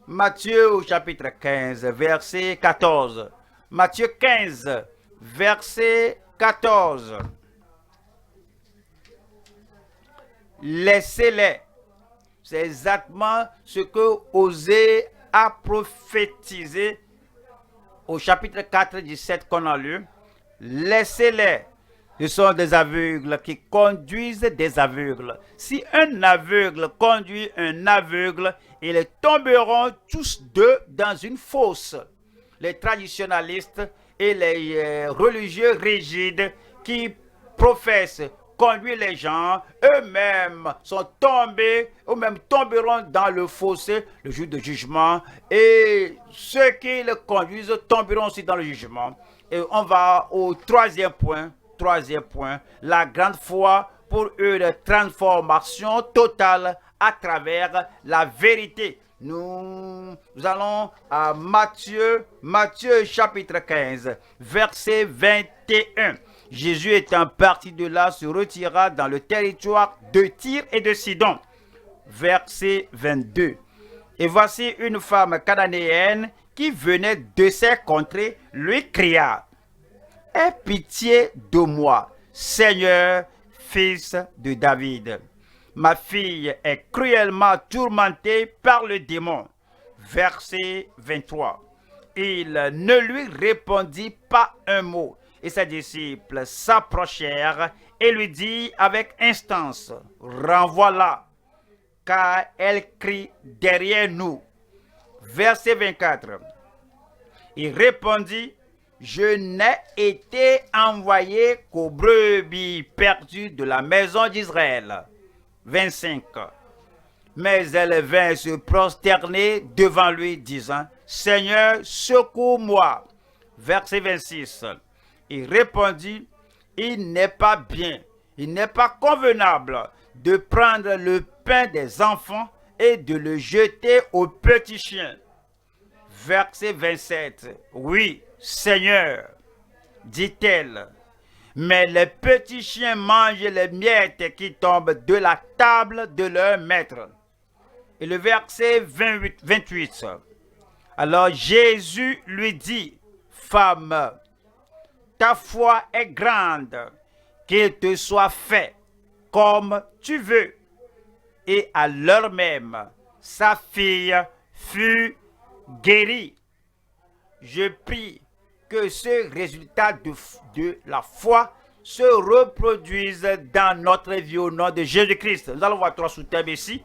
Matthieu au chapitre 15, verset 14. Matthieu 15, verset 14. Laissez-les. C'est exactement ce que Osée a prophétisé au chapitre 4, 17 qu'on a lu. Laissez-les. Ce sont des aveugles qui conduisent des aveugles. Si un aveugle conduit un aveugle, ils tomberont tous deux dans une fosse. Les traditionalistes et les religieux rigides qui professent conduire les gens, eux-mêmes sont tombés, eux-mêmes tomberont dans le fossé le jour de jugement, et ceux qui le conduisent tomberont aussi dans le jugement. Et on va au troisième point, la grande foi pour une transformation totale à travers la vérité. Nous allons à Matthieu chapitre 15, verset 21. Jésus étant parti de là, se retira dans le territoire de Tyr et de Sidon. Verset 22. Et voici une femme cananéenne qui venait de ces contrées, lui cria: aie pitié de moi, Seigneur, fils de David. Ma fille est cruellement tourmentée par le démon. Verset 23. Il ne lui répondit pas un mot. Et ses disciples s'approchèrent et lui dirent avec instance: renvoie-la, car elle crie derrière nous. Verset 24. Il répondit: je n'ai été envoyé qu'aux brebis perdues de la maison d'Israël. 25. Mais elle vint se prosterner devant lui, disant: Seigneur, secours-moi. Verset 26. Il répondit: il n'est pas bien, il n'est pas convenable de prendre le pain des enfants et de le jeter aux petits chiens. Verset 27. Oui, Seigneur, dit-elle, mais les petits chiens mangent les miettes qui tombent de la table de leur maître. Et le verset 28. Alors Jésus lui dit: femme, ta foi est grande, qu'il te soit fait comme tu veux. Et à l'heure même, sa fille fut guérie. Je prie que ce résultat de la foi se reproduise dans notre vie au nom de Jésus-Christ. Nous allons voir trois sous-thèmes ici.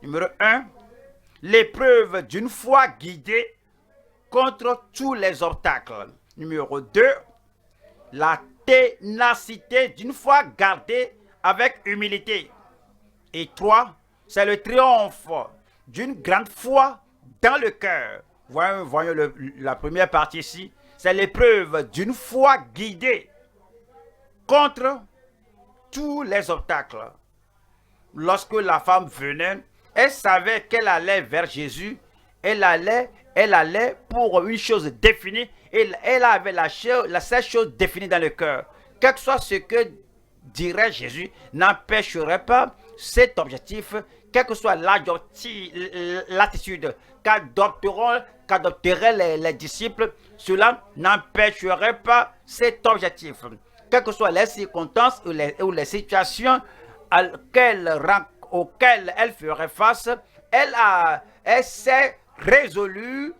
Numéro 1, l'épreuve d'une foi guidée contre tous les obstacles. Numéro 2, la ténacité d'une foi gardée avec humilité. Et 3, c'est le triomphe d'une grande foi dans le cœur. Voyons la première partie ici. C'est l'épreuve d'une foi guidée contre tous les obstacles. Lorsque la femme venait, elle savait qu'elle allait vers Jésus. Elle allait pour une chose définie. Et elle avait la seule chose définie dans le cœur. Quel que soit ce que dirait Jésus, n'empêcherait pas cet objectif quelle que soit l'attitude qu'adopteraient les disciples, cela n'empêcherait pas cet objectif. Quelles que soient les circonstances ou les situations auxquelles elle ferait face, elle s'est résolue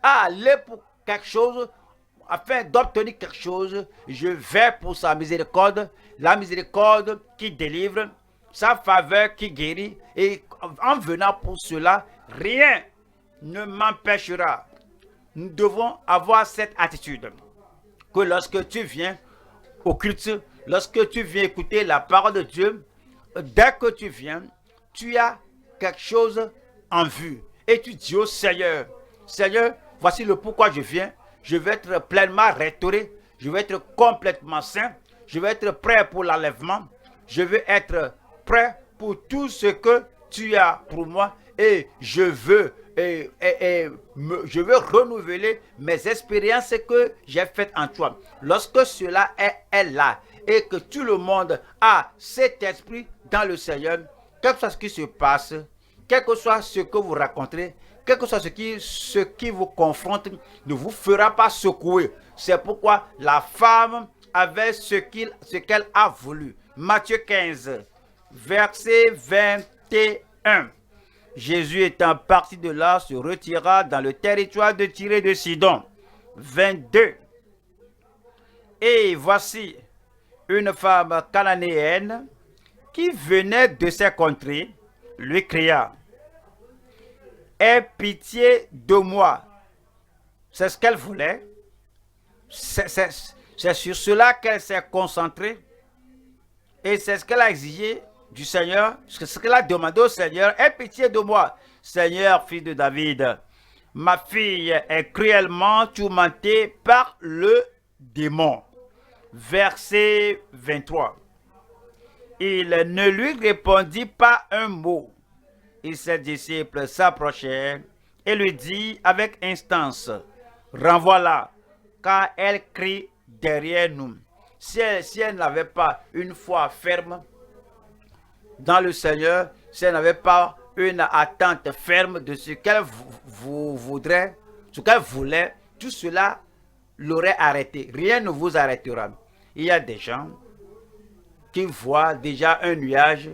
à aller pour quelque chose, afin d'obtenir quelque chose. Je vais pour sa miséricorde, la miséricorde qui délivre, sa faveur qui guérit, et en venant pour cela, rien ne m'empêchera. Nous devons avoir cette attitude que lorsque tu viens au culte, lorsque tu viens écouter la parole de Dieu, dès que tu viens, tu as quelque chose en vue et tu dis au Seigneur, Seigneur, voici le pourquoi je viens. Je vais être pleinement restauré, je vais être complètement saint, je vais être prêt pour l'enlèvement, je vais être prêt pour tout ce que tu as pour moi, et je veux renouveler mes expériences que j'ai faites en toi. Lorsque cela est là et que tout le monde a cet esprit dans le Seigneur, quel que soit ce qui se passe, quel que soit ce que vous raconterez, quel que soit ce qui vous confronte, ne vous fera pas secouer. C'est pourquoi la femme avait ce qu'elle a voulu. Matthieu 15, verset 21. Jésus étant parti de là, se retira dans le territoire de Tyr et de Sidon. 22. Et voici une femme cananéenne qui venait de ces contrées, lui cria, « Aie pitié de moi. » C'est ce qu'elle voulait. C'est sur cela qu'elle s'est concentrée. Et c'est ce qu'elle a exigé du Seigneur, c'est ce qu'elle a demandé au Seigneur. « Aie pitié de moi, Seigneur, fils de David. Ma fille est cruellement tourmentée par le démon. » Verset 23. Il ne lui répondit pas un mot. Et ses disciples s'approchèrent et lui dit avec instance, « Renvoie-la, car elle crie derrière nous. » Si elle n'avait pas une foi ferme dans le Seigneur, si elle n'avait pas une attente ferme de ce qu'elle voudrait, ce qu'elle voulait, tout cela l'aurait arrêté. Rien ne vous arrêtera. Il y a des gens qui voient déjà un nuage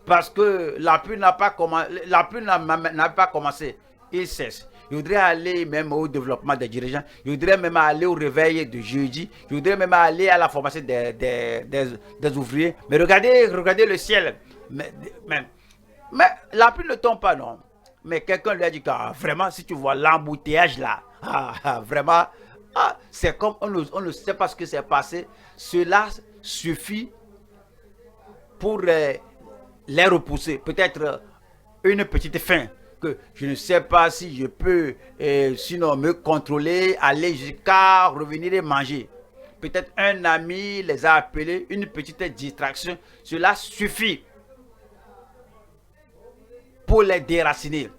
parce que la pluie n'a pas commencé. Il cesse. Il voudrait aller même au développement des dirigeants. Il voudrait même aller au réveil de jeudi. Il voudrait même aller à la formation des ouvriers. Mais regardez le ciel. Mais la pluie ne tombe pas, non. Mais quelqu'un lui a dit que vraiment, si tu vois l'embouteillage là, vraiment, c'est comme on ne sait pas ce qui s'est passé. Cela suffit pour les repousser. Peut-être une petite faim. Que je ne sais pas si je peux sinon me contrôler, aller jusqu'à revenir et manger. Peut-être un ami les a appelés, une petite distraction, cela suffit pour les déraciner.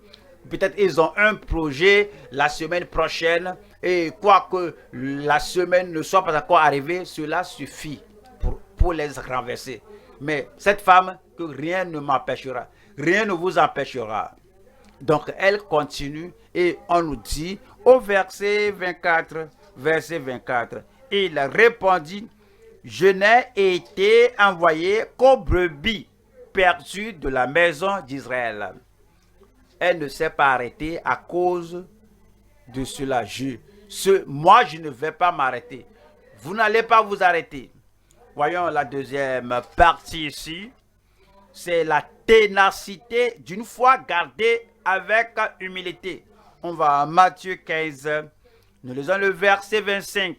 Peut-être ils ont un projet la semaine prochaine et quoique la semaine ne soit pas encore arrivée, cela suffit pour les renverser. Mais cette femme, que rien ne m'empêchera, rien ne vous empêchera. Donc, elle continue et on nous dit au verset 24, il répondit, je n'ai été envoyé qu'aux brebis perdues de la maison d'Israël. Elle ne s'est pas arrêtée à cause de cela. Moi, je ne vais pas m'arrêter. Vous n'allez pas vous arrêter. Voyons la deuxième partie ici. C'est la ténacité d'une foi gardée avec humilité. On va à Matthieu 15, nous lisons le verset 25.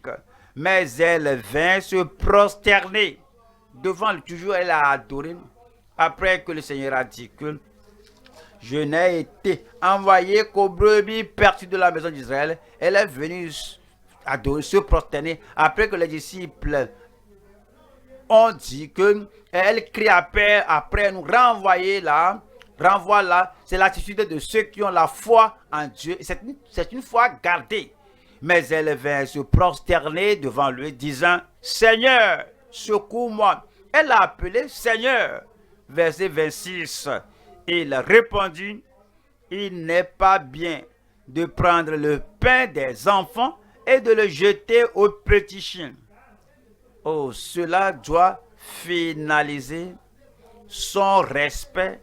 Mais elle vint se prosterner devant lui. Toujours elle a adoré. Après que le Seigneur a dit que je n'ai été envoyé qu'aux brebis perdues de la maison d'Israël, elle est venue adorer, se prosterner. Après que les disciples ont dit que elle crie après nous renvoie là, c'est l'attitude de ceux qui ont la foi en Dieu. C'est une foi gardée. Mais elle vint se prosterner devant lui, disant, Seigneur, secours-moi. Elle a appelé Seigneur. Verset 26. Il répondit, il n'est pas bien de prendre le pain des enfants et de le jeter aux petits chiens. Oh, cela doit finaliser son respect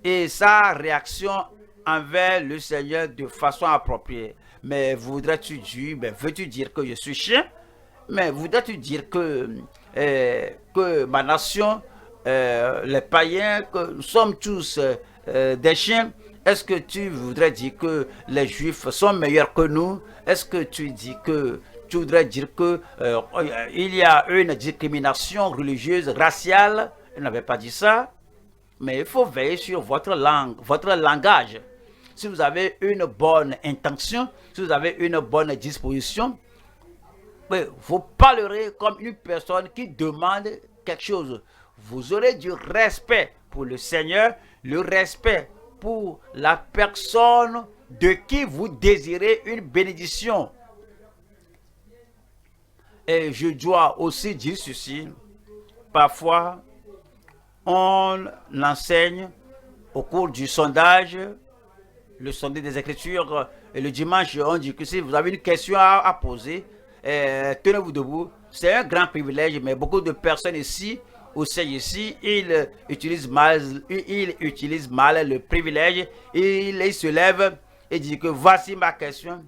et sa réaction envers le Seigneur de façon appropriée. Mais voudrais-tu dire, veux-tu dire que je suis chien? Mais voudrais-tu dire que ma nation, les païens, que nous sommes tous des chiens? Est-ce que tu voudrais dire que les juifs sont meilleurs que nous? Est-ce que tu voudrais dire que il y a une discrimination religieuse, raciale? Je n'avais pas dit ça. Mais il faut veiller sur votre langue, votre langage. Si vous avez une bonne intention, si vous avez une bonne disposition, vous parlerez comme une personne qui demande quelque chose. Vous aurez du respect pour le Seigneur, le respect pour la personne de qui vous désirez une bénédiction. Et je dois aussi dire ceci. Parfois, on enseigne au cours du sondage, le sondage des Écritures, et le dimanche, on dit que si vous avez une question à poser, tenez-vous debout. C'est un grand privilège, mais beaucoup de personnes ici, au sein ici, ils utilisent mal le privilège. Ils se lèvent et disent que voici ma question.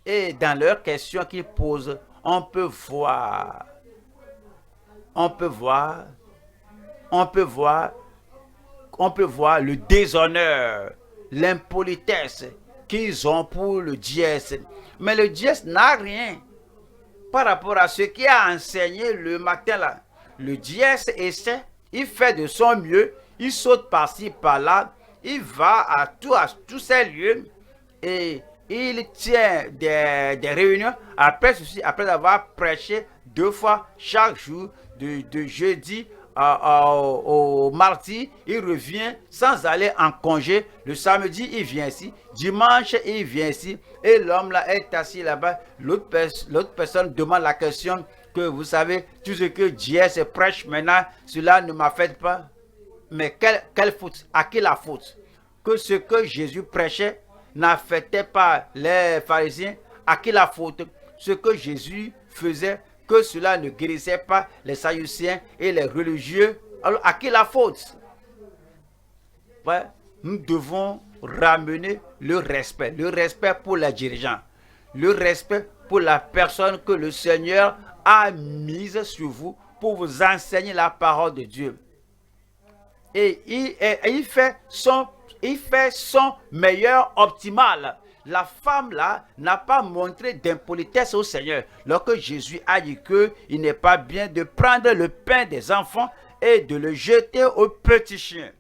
Et dans leur question qu'ils posent, on peut voir le déshonneur, l'impolitesse qu'ils ont pour le dièse. Mais le dièse n'a rien par rapport à ce qui a enseigné le matin là. Le dièse essaie, il fait de son mieux, il saute par-ci, par-là, il va à tous ces lieux et il tient des réunions après ceci, après avoir prêché 2 fois chaque jour, de jeudi au mardi, il revient sans aller en congé. Le samedi, il vient ici. Dimanche, il vient ici. Et l'homme là est assis là-bas. L'autre personne demande la question que vous savez, tout ce que Dieu se prêche maintenant, cela ne m'affecte pas. Mais quelle faute? À qui la faute? Que ce que Jésus prêchait n'affectait pas les pharisiens. À qui la faute? Ce que Jésus faisait, que cela ne guérissait pas les sadducéens et les religieux. Alors à qui la faute? Ouais, nous devons ramener le respect pour les dirigeants, le respect pour la personne que le Seigneur a mise sur vous pour vous enseigner la parole de Dieu. Et il fait son meilleur optimal. La femme là n'a pas montré d'impolitesse au Seigneur lorsque Jésus a dit qu'il n'est pas bien de prendre le pain des enfants et de le jeter aux petits chiens.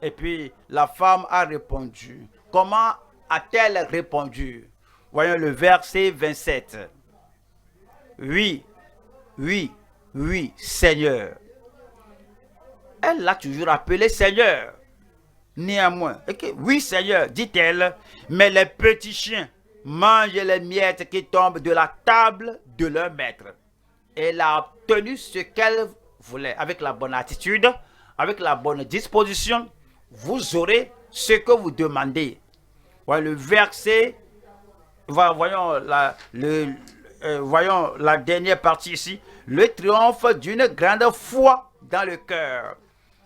Et puis la femme a répondu. Comment a-t-elle répondu? Voyons le verset 27. Oui, Seigneur. Elle l'a toujours appelé Seigneur. Néanmoins, oui Seigneur, dit-elle, mais les petits chiens mangent les miettes qui tombent de la table de leur maître. Elle a obtenu ce qu'elle voulait. Avec la bonne attitude, avec la bonne disposition, vous aurez ce que vous demandez. Voilà le verset, voyons la dernière partie ici, le triomphe d'une grande foi dans le cœur.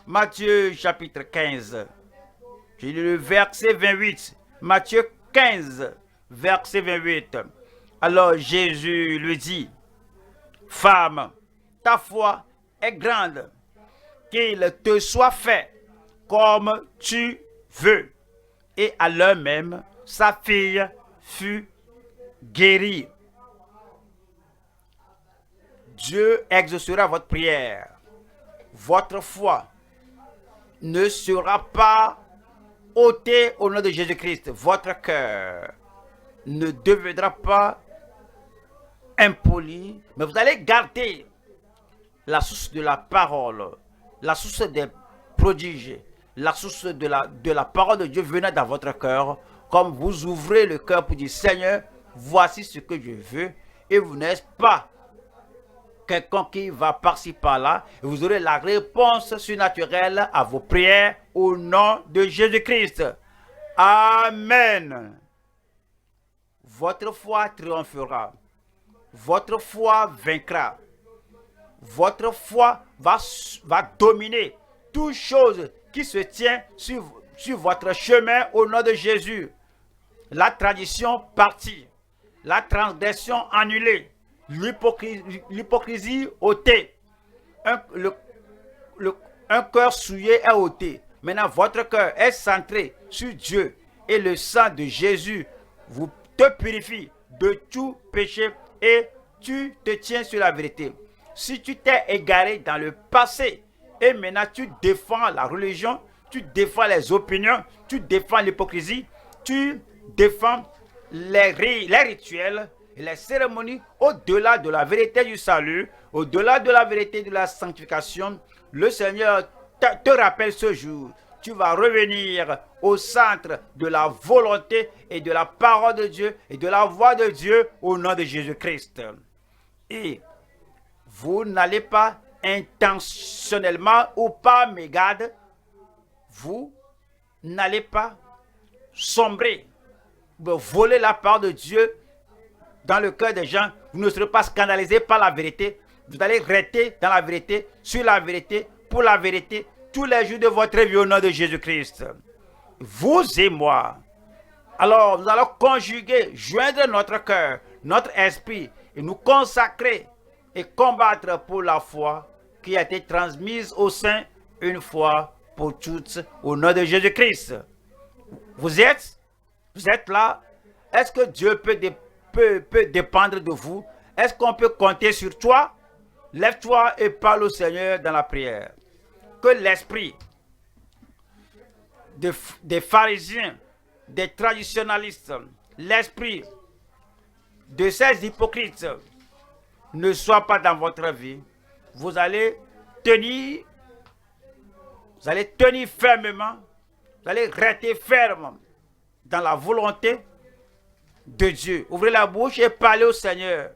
Matthieu chapitre 15. J'ai lu le verset 28. Matthieu 15, verset 28. Alors Jésus lui dit, femme, ta foi est grande, qu'il te soit fait comme tu veux. Et à l'heure même, sa fille fut guérie. Dieu exaucera votre prière. Votre foi ne sera pas ôtée au nom de Jésus-Christ. Votre cœur ne deviendra pas impoli, mais vous allez garder la source de la parole, la source des prodiges, la source de la parole de Dieu venant dans votre cœur, comme vous ouvrez le cœur pour dire, Seigneur, voici ce que je veux, et vous n'êtes pas quelqu'un qui va par-ci par-là, et vous aurez la réponse surnaturelle à vos prières au nom de Jésus-Christ. Amen. Votre foi triomphera. Votre foi vaincra. Votre foi va dominer toute chose qui se tient sur votre chemin au nom de Jésus. La tradition partie, la transgression annulée, l'hypocrisie ôtée, un cœur souillé est ôté. Maintenant, votre cœur est centré sur Dieu et le sang de Jésus vous te purifie de tout péché et tu te tiens sur la vérité. Si tu t'es égaré dans le passé et maintenant tu défends la religion, tu défends les opinions, tu défends l'hypocrisie, tu défends les rituels et les cérémonies au-delà de la vérité du salut, au-delà de la vérité de la sanctification, le Seigneur te rappelle ce jour. Tu vas revenir au centre de la volonté et de la parole de Dieu et de la voix de Dieu au nom de Jésus-Christ. Et vous n'allez pas intentionnellement ou par mégarde, vous n'allez pas sombrer, voler la part de Dieu dans le cœur des gens. Vous ne serez pas scandalisés par la vérité. Vous allez rester dans la vérité, sur la vérité, pour la vérité, tous les jours de votre vie au nom de Jésus-Christ. Vous et moi. Alors, nous allons conjuguer, joindre notre cœur, notre esprit, et nous consacrer et combattre pour la foi qui a été transmise au sein une fois pour toutes au nom de Jésus-Christ. Vous êtes là. Est-ce que Dieu peut dépendre de vous? Est-ce qu'on peut compter sur toi? Lève-toi et parle au Seigneur dans la prière. Que l'esprit des pharisiens, des traditionnalistes, l'esprit de ces hypocrites ne soit pas dans votre vie. Vous allez tenir fermement, vous allez rester ferme dans la volonté de Dieu. Ouvrez la bouche et parlez au Seigneur.